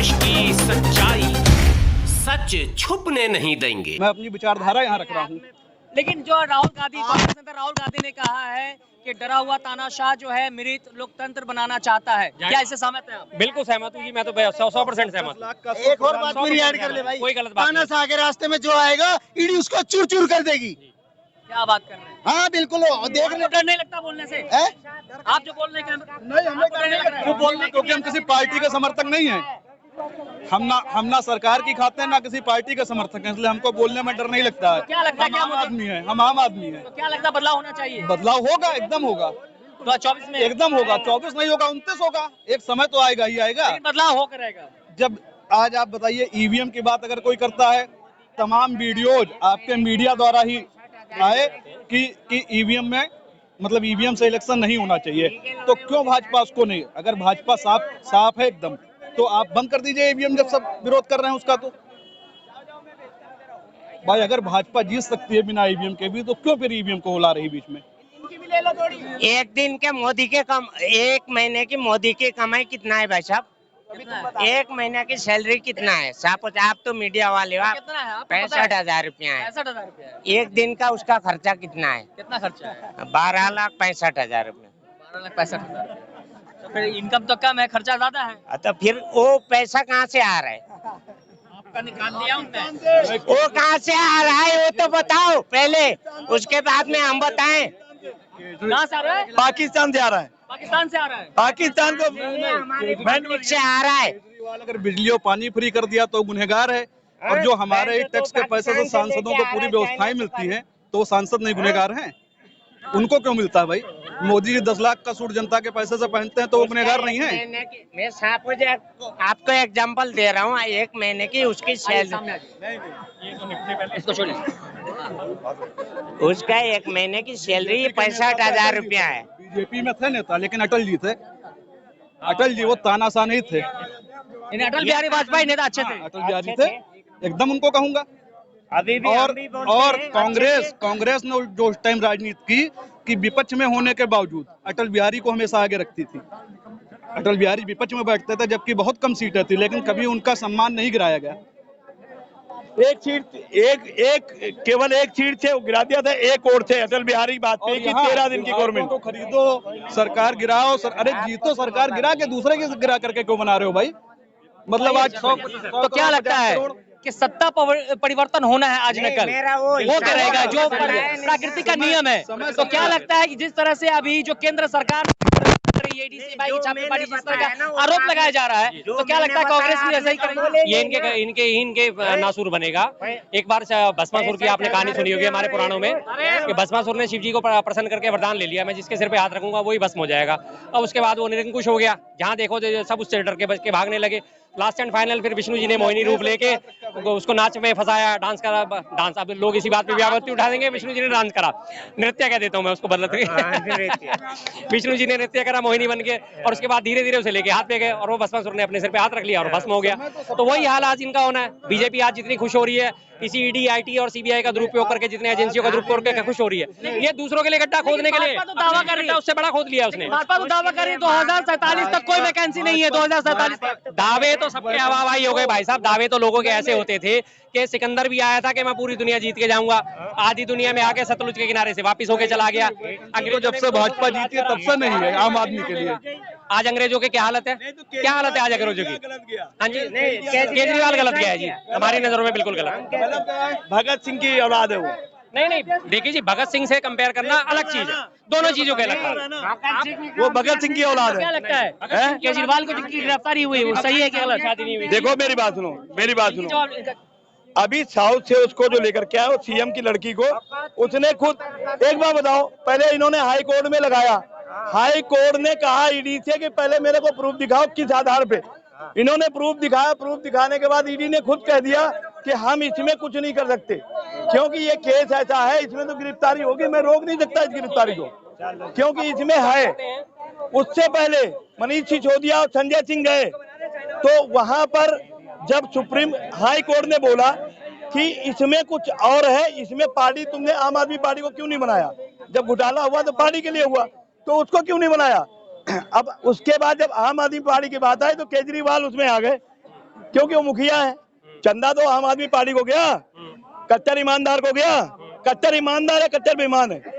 देश की सच्चाई सच छुपने नहीं देंगे। मैं अपनी विचारधारा यहाँ रख रहा हूँ। लेकिन जो राहुल गांधी, कांग्रेस नेता राहुल गांधी ने कहा है कि डरा हुआ तानाशाह जो है मृत लोकतंत्र बनाना चाहता है, क्या इससे सहमत है आप? बिल्कुल सहमत हूँ जी, मैं तो 100% सहमत हूँ। एक और बात मेरी ऐड कर ले भाई, कोई गलत बात नहीं। तानाशाह के रास्ते में जो आएगा ईडी उसको चूर चूर कर देगी। क्या बात कर रहे हैं? हाँ बिल्कुल, देख ले। डर नहीं लगता बोलने से? आप जो बोल रहे हैं नहीं, हमें डर नहीं लग रहा है बोलने, क्योंकि हम किसी पार्टी के समर्थक नहीं हैं। हम ना सरकार की खाते हैं ना किसी पार्टी के समर्थक हैं, इसलिए हमको बोलने में डर नहीं लगता है। क्या लगता है, हम क्या आम मुद्दे- आदमी हैं, हम आम आदमी हैं। तो क्या लगता है बदलाव होना चाहिए? बदलाव होगा, एकदम होगा, 2024 में एकदम होगा। 24 नहीं होगा, 29 होगा, एक समय तो आएगा ही आएगा। लेकिन बदलाव होकर रहेगा। जब आज आप बताइए ईवीएम की बात अगर कोई करता है, तमाम वीडियोज आपके मीडिया द्वारा ही आए कि ईवीएम में मतलब ईवीएम से इलेक्शन नहीं होना चाहिए, तो क्यों भाजपा उसको नहीं? अगर भाजपा साफ है एकदम, तो आप बंद कर दीजिए ईवीएम, जब सब विरोध कर रहे हैं उसका। तो भाई अगर भाजपा जीत सकती है बिना ईवीएम के भी, तो क्यों फिर ईवीएम को हिला रही बीच में? एक दिन के मोदी के कम, एक महीने की मोदी की कमाई कितना है भाई साहब? एक महीने की सैलरी कितना है साहब? आप तो मीडिया वाले हो, कितना है आपको? 65,000 रुपया है। 65,000 रुपया है। एक दिन का उसका खर्चा कितना है? कितना खर्चा है? 12,65,000 रुपया। 12,65,000। तो फिर इनकम तो कम है, खर्चा ज्यादा है। तो फिर वो पैसा कहाँ से आ रहा है? आपका निकाल दिया उनने। वो कहाँ से आ रहा है वो तो बताओ पहले, उसके बाद में हम बताएं। कहाँ से आ रहा है? पाकिस्तान से आ रहा है, पाकिस्तान से आ रहा है। पाकिस्तान को बैंक से आ रहा है। केजरीवाल अगर बिजली और पानी फ्री कर दिया तो गुनहगार है, और जो हमारे ही टैक्स के पैसे से सांसदों को पूरी व्यवस्थाएं मिलती हैं, तो वो सांसद नहीं गुनहगार हैं? उनको क्यों मिलता है भाई? मोदी जी 10 लाख का सूट जनता के पैसे से पहनते हैं, तो वो गुनहगार नहीं है? मैं साहब आपको एग्जांपल दे रहा हूँ, एक महीने की उसकी सैलरी, इसको छोड़िए। उसका एक महीने की सैलरी 65,000 रुपया है। बीजेपी में थे नेता, लेकिन अटल जी थे। अटल जी वो तानाशाह नहीं थे। इन्हें अटल बिहारी वाजपेयी नेता अच्छे थे। अटल बिहारी थे, एकदम उनको कहूंगा। अभी भी और हम भी बोलते और हैं, कांग्रेस ने जो उस टाइम राजनीति की कि विपक्ष में होने के बावजूद अटल बिहारी को हमेशा आगे रखती थी। अटल बिहारी विपक्ष में बैठते थे, जबकि बहुत कम सीटें थी, लेकिन कभी उनका सम्मान नहीं गिराया गया। एक सीट, एक केवल एक सीट से गिरा दिया था, एक और थे अटल बिहारी वाजपेयी की 13 दिन की गवर्नमेंट को खरीदो, सरकार गिराओ, अरे जीतो सरकार गिरा के दूसरे की गिरा करके क्यों बना रहे हो भाई? मतलब आज 100 तो क्या लगता है कि सत्ता परिवर्तन होना है आज न कल? मेरा वो वो क्या रहेगा जो हिसाब है, प्राकृतिक का नियम है? तो क्या लगता है कि जिस तरह से अभी जो केंद्र सरकार डीसीएमआई की छापेमारी जिस तरह का आरोप लगाया जा रहा है, तो क्या लगता है कांग्रेस भी ऐसा ही करेगी? ये इनके नासूर बनेगा। एक बार भस्मासुर की आपने कहानी सुनी होगी हमारे पुराणों में, कि भस्मासुर ने शिव जी को प्रसन्न करके वरदान ले लिया, मैं जिसके सिर पे हाथ रखूंगा वही भस्म हो जाएगा। अब उसके बाद वो निरंकुश हो गया, जहाँ देखो सब उससे डर के बच के भागने लगे। लास्ट एंड फाइनल फिर विष्णु जी ने मोहिनी रूप लेके उसको नाच में फंसाया, डांस करा। डांस, अब लोग इसी बात पे भी आपत्ति उठा देंगे, विष्णु जी ने डांस करा, नृत्य कह देता हूँ मैं उसको, बदलते विष्णु जी ने नृत्य करा मोहिनी बन के, और उसके बाद धीरे धीरे उसे लेके हाथ पे गए, और वो भस्मासुर ने अपने सिर पे हाथ रख लिया और भस्म हो गया। तो वही हाल आज इनका होना है। बीजेपी आज जितनी खुश हो रही है इसी ईडी, आईटी और सीबीआई का दुरुपयोग करके, जितने एजेंसियों का दुरुपयोग करके खुश हो रही है, ये दूसरों के लिए गड्ढा खोदने के लिए भाजपा तो दावा कर रही है, उससे बड़ा खोद लिया उसने। भाजपा तो दावा कर रही है 2047 तक कोई वैकेंसी नहीं है। 2047 तक दावे तो सबके हवाई हो गए भाई साहब। दावे तो लोगों के ऐसे होते थे कि सिकंदर भी आया था कि मैं पूरी दुनिया जीत के जाऊंगा, आधी दुनिया में आके सतलुज के किनारे से वापस होके चला गया। तो जब से भाजपा जीती है तब से नहीं है आम आदमी के लिए। आज अंग्रेजों की क्या हालत है? क्या हालत है आज अंग्रेजों की? हाँ जी, केजरीवाल गलत गया है जी, हमारी नजरों में बिल्कुल गलत। भगत सिंह की औलाद है वो। नहीं, देखिए जी, भगत सिंह से कंपेयर करना अलग चीज है, दोनों चीजों के अलग। वो भगत सिंह की औलाद क्या है। लगता है केजरीवाल को जिनकी गिरफ्तारी हुई वो सही है कि गलत? शादी नहीं हुई। देखो मेरी बात सुनो, अभी साउथ से उसको जो लेकर के आया सीएम की लड़की को, उसने खुद, एक बार बताओ, पहले इन्होंने हाई कोर्ट में लगाया, हाई कोर्ट ने कहा ईडी से कि पहले मेरे को प्रूफ दिखाओ, किस आधार पे? इन्होंने प्रूफ दिखाया, प्रूफ दिखाने के बाद ईडी ने खुद कह दिया कि हम इसमें कुछ नहीं कर सकते, क्योंकि ये केस ऐसा है, इसमें तो गिरफ्तारी होगी, मैं रोक नहीं सकता इस गिरफ्तारी को, क्योंकि इसमें है। उससे पहले मनीष सिसोदिया और संजय सिंह गए, तो वहां पर जब सुप्रीम हाई कोर्ट ने बोला कि इसमें कुछ और है, इसमें पार्टी, तुमने आम आदमी पार्टी को क्यों नहीं बनाया? जब घोटाला हुआ तो पार्टी के लिए हुआ, तो उसको क्यों नहीं बनाया? अब उसके बाद जब आम आदमी पार्टी की बात आई तो केजरीवाल उसमें आ गए। क्योंकि वो मुखिया है। चंदा तो आम आदमी पार्टी को गया, कट्टर ईमानदार को गया। कट्टर ईमानदार है, कट्टर बेईमान है। तो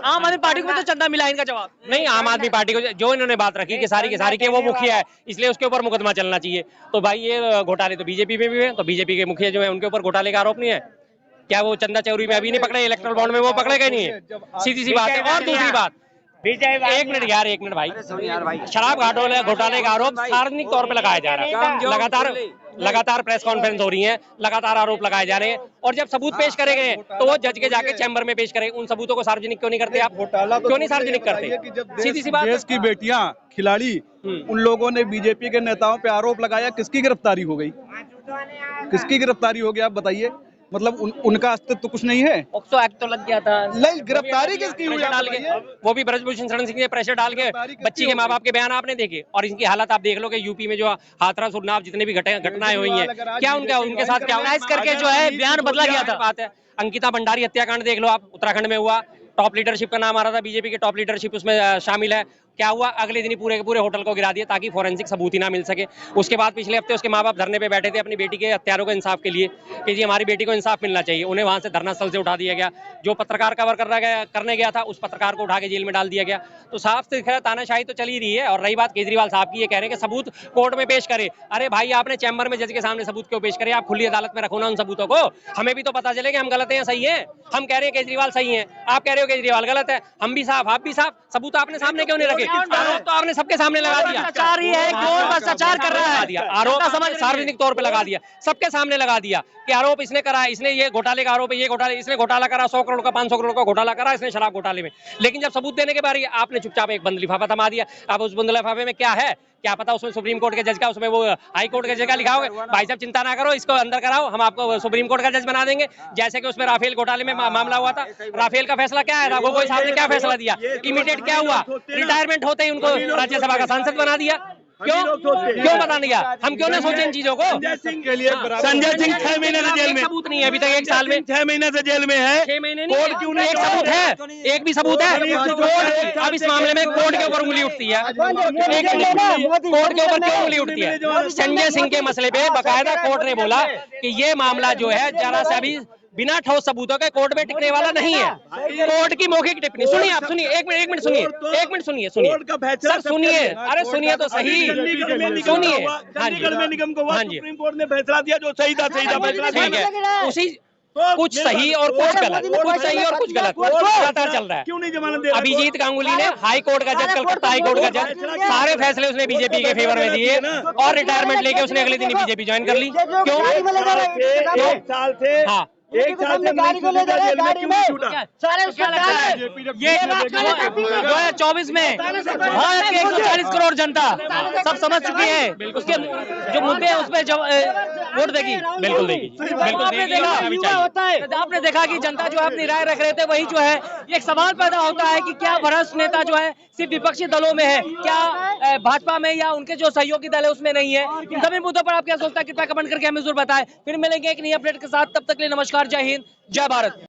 आम आदमी पार्टी को भी तो चंदा मिला, इनका जवाब नहीं, आम आदमी पार्टी को जो इन्होंने बात रखी कि सारी की सारी के वो मुखिया है, इसलिए उसके ऊपर मुकदमा चलना चाहिए। तो भाई ये घोटाले तो बीजेपी में भी है, तो बीजेपी के मुखिया जो है उनके ऊपर घोटाले का आरोप नहीं है क्या? वो चंदा चौरी में अभी नहीं पकड़े, इलेक्ट्रल बॉन्ड में वो पकड़े गए नहीं है, सीधी सी बात है। और दूसरी बात, एक मिनट यार, एक मिनट भाई, शराब घोटाले का आरोप सार्वजनिक तौर पे लगाया जा रहा है, लगातार प्रेस कॉन्फ्रेंस हो रही है, लगातार आरोप लगाए जा रहे हैं, और जब सबूत पेश करे गए तो वो जज के जाके चैम्बर में पेश करें। उन सबूतों को सार्वजनिक क्यों नहीं करते आप? क्यों नहीं सार्वजनिक करते? सीधी सी बात। देश की बेटियां खिलाड़ी, उन लोगों ने बीजेपी के नेताओं पे आरोप लगाया, किसकी गिरफ्तारी हो गई? किसकी गिरफ्तारी हो गई आप बताइए? मतलब उनका अस्तित्व तो कुछ नहीं है। पॉक्सो एक्ट तो लग गया था, नहीं, गिरफ्तारी किसकी हुई डाल के, वो भी ब्रजभूषण शरण सिंह ने प्रेशर डाल के, बच्ची के माँ बाप के बयान आपने देखे, और इनकी हालत आप देख लो कि यूपी में जो हाथरस उन्नाव जितने भी घटनाएं हुई हैं, क्या उनके साथ क्या करके जो है बयान बदला गया था। बात है, अंकिता भंडारी हत्याकांड देख लो आप, उत्तराखंड में हुआ, टॉप लीडरशिप का नाम आ रहा था, बीजेपी के टॉप लीडरशिप उसमें शामिल है। क्या हुआ? अगले दिन ही पूरे के पूरे होटल को गिरा दिया ताकि फोरेंसिक सबूत ही ना मिल सके। उसके बाद पिछले हफ्ते उसके माँ बाप धरने पे बैठे थे अपनी बेटी के हत्यारों को इंसाफ के लिए कि जी हमारी बेटी को इंसाफ मिलना चाहिए। उन्हें वहां से धरना स्थल से उठा दिया गया। जो पत्रकार कवर करने गया था, उस पत्रकार को उठा के जेल में डाल दिया गया। तो साफ से दिख रहा है तानाशाही तो चल ही रही है। और रही बात केजरीवाल साहब की, ये कह रहे हैं कि सबूत कोर्ट में पेश करे। अरे भाई, आपने चैम्बर में जज के सामने सबूत क्यों पेश करे? आप खुली अदालत में रखो ना उन सबूतों को, हमें भी तो पता चले कि हम गलत हैं या सही है। हम कह रहे हैं केजरीवाल सही है, आप कह रहे हो केजरीवाल गलत है, हम भी साफ आप भी साफ, सबूत आपने सामने क्यों नहीं रखे? आरोप तो आपने सबके सामने लगा दिया। भ्रष्टाचार ही है, कौन भ्रष्टाचार कर रहा है? आरोप सार्वजनिक तौर पे लगा दिया, सबके सामने लगा दिया कि आरोप इसने करा है, इसने ये घोटाले का आरोप है, ये घोटाले, इसने घोटाला करा 100 करोड़ का, 500 करोड़ का घोटाला करा इसने शराब घोटाले में। लेकिन जब सबूत देने के बारी आपने चुपचाप एक बंद लिफाफा थमा दिया। अब उस बंद लिफाफे में क्या है क्या पता? उसमें सुप्रीम कोर्ट के जज का, उसमें वो हाई कोर्ट के जज का लिखा होगा, भाई साहब चिंता ना करो, इसको अंदर कराओ, हम आपको सुप्रीम कोर्ट का जज बना देंगे। जैसे कि उसमें राफेल घोटाले में मामला हुआ था, राफेल का फैसला क्या है, गोगोई साहब ने क्या फैसला दिया? इमीडिएट क्या हुआ? रिटायरमेंट होते ही उनको राज्यसभा का सांसद बना दिया। क्यों बता दिया? हम क्यों ना सोचे इन चीजों को? संजय सिंह 6 महीने से जेल में, सबूत नहीं है अभी तक, 1 साल में 6 महीने से जेल में है। 6 महीने नहीं, कोर्ट क्यों नहीं? एक सबूत है, एक भी सबूत है। अब इस मामले में कोर्ट के ऊपर उंगली उठती है, कोर्ट के ऊपर क्यों उंगली उठती है? संजय सिंह के मसले पे बाकायदा कोर्ट ने बोला कि ये मामला जो है जरा सा भी बिना ठोस सबूतों के कोर्ट में टिकने वाला नहीं है। कोर्ट की मौखिक टिप्पणी सुनिए आप, सुनिए, एक मिनट सुनिए, सर सुनिए, अरे सुनिए तो सही, सुनिए। चंडीगढ़ में निगम को सुप्रीम कोर्ट ने फैसला दिया जो सही था फैसला। ठीक है, उसी कुछ सही और कुछ गलत, कुछ सही और कुछ गलत लगातार चल रहा है। क्यों नहीं जमानत दे रहा? अभिजीत गांगुली ने हाई कोर्ट का जज, कलकत्ता हाई कोर्ट का जज, सारे फैसले उसने बीजेपी के फेवर में दिए और रिटायरमेंट लेके उसने अगले दिन ही बीजेपी ज्वाइन कर ली। क्यों? 1 साल से, हाँ, 1 साल से गाड़ी को ले जा रहे हैं, गाड़ी में सारे उसको लगता है ये 2024 में भारत की 140 करोड़ जनता सब समझ चुकी है, उसके जो मुद्दे हैं उस पर वोट देगी। बिल्कुल देगी, बिल्कुल आपने देखा कि जनता जो अपनी राय रख रहे थे, वही जो है एक सवाल पैदा होता है कि क्या भ्रष्ट नेता जो है सिर्फ विपक्षी दलों में है, क्या भाजपा में या उनके जो सहयोगी दल है उसमें नहीं है? इन सभी मुद्दों पर आप क्या सोचता है? कृपया कमेंट करके हमें जरूर बताएं। फिर मिलेंगे एक नई अपडेट के साथ, तब तक के लिए नमस्कार, जय हिंद, जय भारत।